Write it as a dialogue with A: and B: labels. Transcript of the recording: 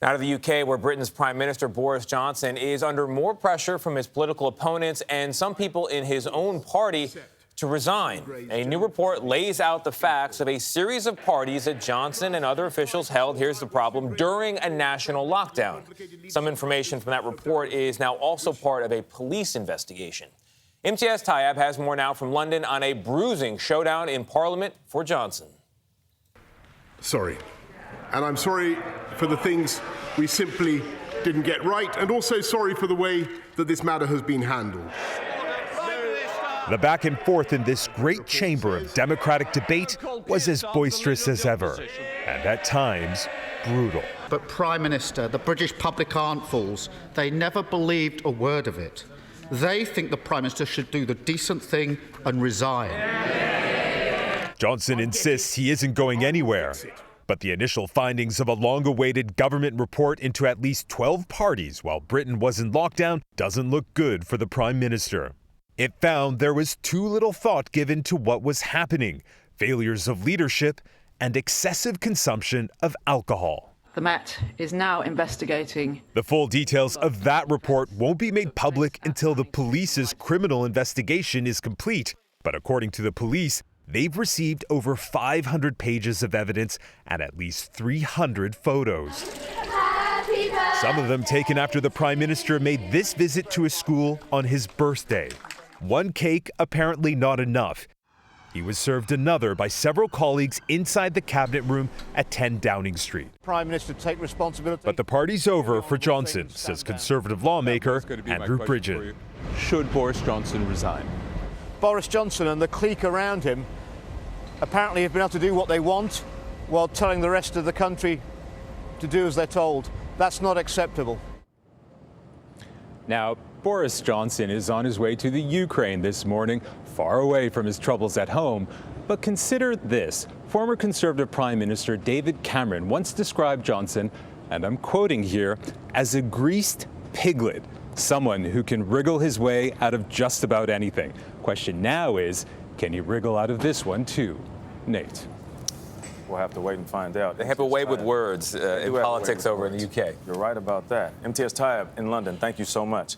A: Out of the UK, where Britain's Prime Minister Boris Johnson is under more pressure from his political opponents and some people in his own party to resign. A new report lays out the facts of a series of parties that Johnson and other officials held, here's the problem, during a national lockdown. Some information from that report is now also part of a police investigation. Imtiaz Tyab has more now from London on a bruising showdown in Parliament for Johnson.
B: Sorry. And I'm sorry for the things we simply didn't get right, and also sorry for the way that this matter has been handled.
C: The back and forth in this great chamber of democratic debate was as boisterous as ever, and at times brutal.
D: But Prime Minister, the British public aren't fools. They never believed a word of it. They think the Prime Minister should do the decent thing and resign.
C: Johnson insists he isn't going anywhere. But the initial findings of a long-awaited government report into at least 12 parties while Britain was in lockdown doesn't look good for the Prime Minister. It found there was too little thought given to what was happening, failures of leadership, and excessive consumption of alcohol.
E: The Met is now investigating.
C: The full details of that report won't be made public until the police's criminal investigation is complete. But according to the police, they've received over 500 pages of evidence and at least 300 photos. Some of them taken after the Prime Minister made this visit to a school on his birthday. One cake apparently not enough. He was served another by several colleagues inside the cabinet room at 10 Downing Street.
F: Prime Minister take responsibility.
C: But the party's over for Johnson, says Conservative lawmaker Andrew Bridgen.
G: Should Boris Johnson resign?
F: Boris Johnson and the clique around him apparently have been able to do what they want while telling the rest of the country to do as they're told. That's not acceptable.
G: Now, Boris Johnson is on his way to the Ukraine this morning, far away from his troubles at home. But consider this. Former Conservative Prime Minister David Cameron once described Johnson, and I'm quoting here, as a greased piglet, someone who can wriggle his way out of just about anything. Question now is, can he wriggle out of this one too? Nate.
H: We'll have to wait and find out.
A: They have a way with words in politics over in the UK.
H: You're right about that. Imtiaz Tyab in London, thank you so much.